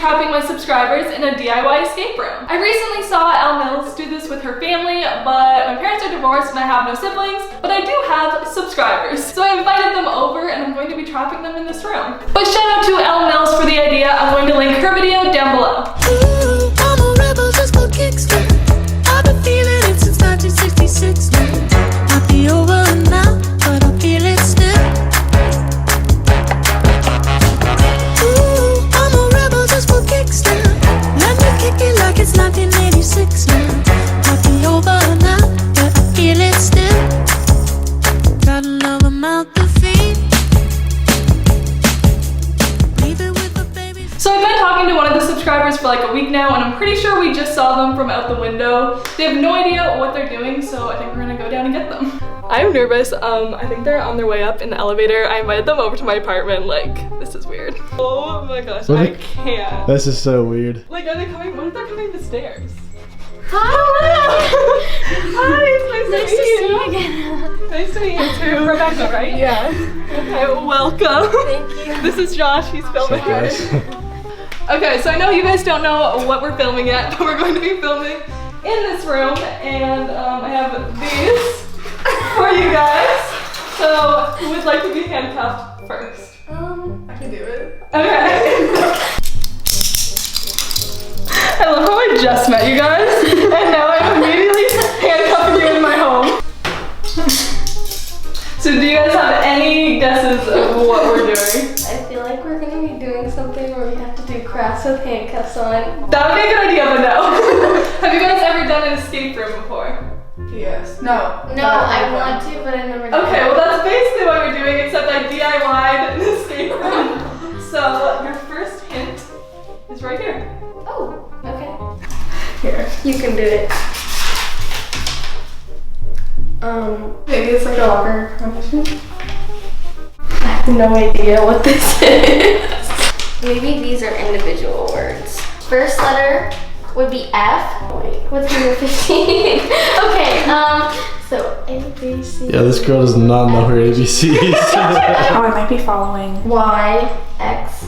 trapping my subscribers in a DIY escape room. I recently saw Elle Mills do this with her family, but my parents are divorced and I have no siblings, but I do have subscribers. So I invited them over and I'm going to be trapping them in this room. But shout out to Elle Mills for the idea. I'm going to link her video down below. Ooh, I'm a rebel just for kickstart. I've been feeling it since 1966 now. Might be over now, but I feel it still. Ooh, I'm a rebel just for kickstart. Let me kick it like it's 1986 now. Might be over now, but I feel it still. Got another mouth to feed. Leave it with the baby. So I've been talking to one of the subscribers for like a week now, and I'm pretty sure we just saw them from out the window. They have no idea what they're doing, so I think we're gonna go down and get them. I'm nervous. I think they're on their way up in the elevator. I invited them over to my apartment. Like, this is weird. Oh my gosh, I can't. This is so weird. Like, are they coming? What if they're coming the stairs? Hi! Hi, it's nice to meet you. again. Nice to meet you too. Rebecca, right? Yeah. Okay, welcome. Thank you. This is Josh, he's filming. Guys. Okay, so I know you guys don't know what we're filming yet, but we're going to be filming in this room, and I have these for you guys. So, who would like to be handcuffed first? I can do it. Okay. I love how I just met you guys, and now I'm immediately handcuffing you in my home. So do you guys have any guesses of what we're doing? I feel like we're gonna be doing something where we have to do crafts with handcuffs on. That would be a good idea, but no. Have you guys ever done an escape room before? Yes. No. No, I want to, but I never did. Okay, well that's basically what we're doing, except I DIY'd an escape room. So your first hint is right here. Oh, okay. Here. You can do it. Maybe it's like a locker condition. I have no idea what this is. Maybe these are individual words. First letter would be F. Wait, what's number 15? Okay, so A, B, C. Yeah, this girl does not know her ABCs. Oh, I might be following. Y, X,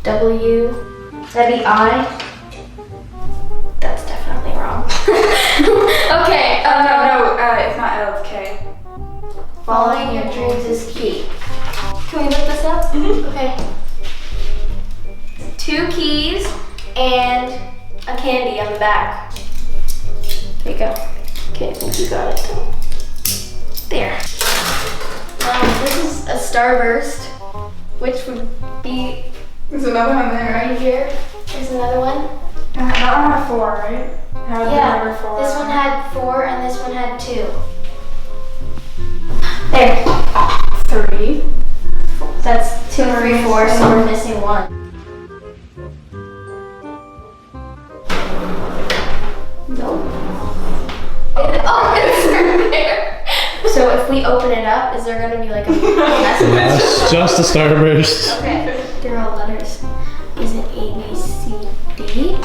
W, that'd be I. That's definitely wrong. Okay, No, it's not L, it's K. following your dreams is key. Can we look this up? Mm-hmm. Okay. 2 keys and a candy on the back. There you go. Okay, I think you got it. There. This is a starburst, which would be There's another one there. right here. There's another one. That one had 4, right? How did Yeah, number 4? this one had 4 and this one had 2. There. 3. That's 2, 3, 4, so we're missing 1. Nope. Oh, it's right there. So if we open it up, is there gonna be like a message? That's just a starburst. Okay, they're all letters. Is it A, B, C, D?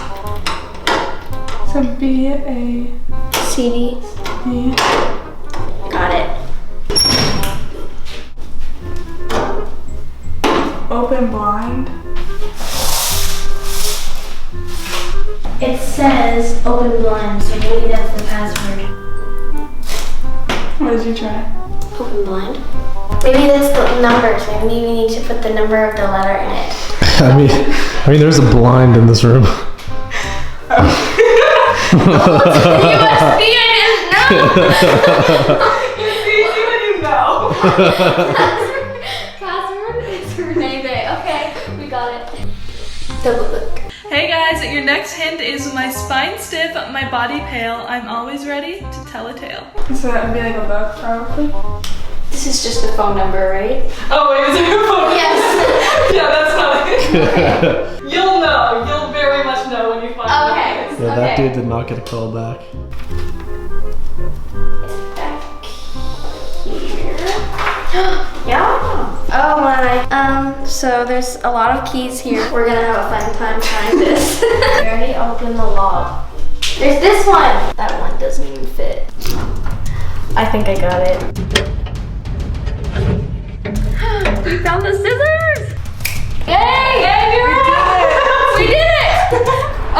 So B, A, C, D. D. Got it. Open blind. It says open blind, so maybe that's the password. What did you try? Open blind. Maybe that's the numbers. Maybe we need to put the number of the letter in it. I mean, there's a blind in this room. USB, I didn't know. It's easy when you know. Password is Renee Bay. Okay, we got it. Double look. Hey guys, your next hint is my spine stiff, my body pale. I'm always ready to tell a tale. So that would be like a book, probably. This is just a phone number, right? Oh wait, is there a phone? Yes. Yeah, that's not it. You'll know. You'll very much know when you find Okay. it. Yeah, that dude did not get a call back. Back here. Yeah. Oh my. So there's a lot of keys here. We're gonna have a fun time trying this. I already opened the lock. There's this one. That one doesn't even fit. I think I got it. We found the scissors! Yay! Yay, we did it! We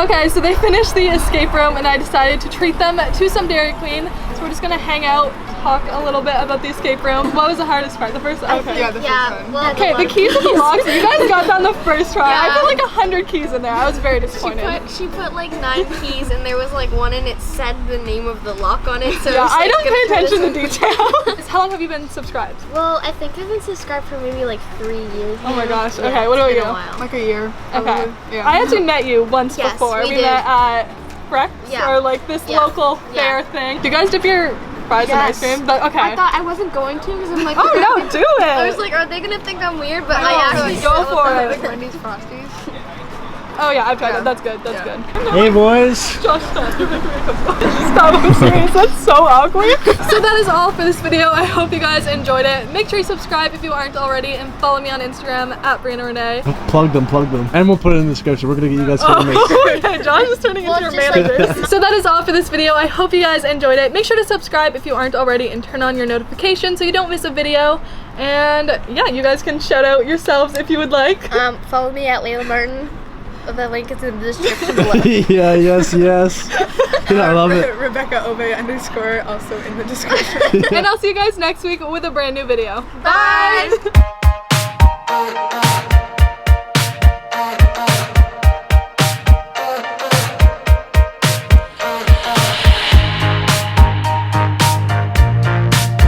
Okay, so they finished the escape room and I decided to treat them to some Dairy Queen. So we're just gonna hang out, talk a little bit about the escape room. What was the hardest part? The first? Okay. Yeah, this is fun. Well, Okay, the keys to the locks, you guys got down the first try. Yeah. I put like 100 keys in there. I was very disappointed. She put like 9 keys and there was like one and it said the name of the lock on it. So Yeah, it was, I like, don't gonna pay put us attention to in- detail. How long have you been subscribed? Well, I think I've been subscribed for maybe like 3 years. Oh my now. gosh, Yeah, okay, what do it's we been do? a while. Like a year. Okay. Probably. Yeah. I actually met you once Yes, before. we We did. met at Brex Yeah. or like this Yeah. local fair Yeah. thing. Do you guys dip your fries in ice Yes. cream? Okay. I thought I wasn't going to because I'm like, Oh no, do it! I was like, are they gonna think I'm weird? But No, I actually go did. for it. Like Wendy's Frosties. Oh yeah, I've tried Yeah. it. That's good. That's good. Hey boys. Josh, stop. You're making me uncomfortable. Stop, I'm serious. That's so awkward. So that is all for this video. I hope you guys enjoyed it. Make sure you subscribe if you aren't already and follow me on Instagram at Brianna Renee. Plug them. And we'll put it in the description. We're gonna get you guys famous. Okay, Josh is turning into your just like manager. So that is all for this video. I hope you guys enjoyed it. Make sure to subscribe if you aren't already and turn on your notifications so you don't miss a video. And yeah, you guys can shout out yourselves if you would like. Follow me at Layla Martin. The link is in the description below. Yeah, yes. Yeah, I love it. Rebecca Ove _ also in the description. And I'll see you guys next week with a brand new video. Bye. Bye.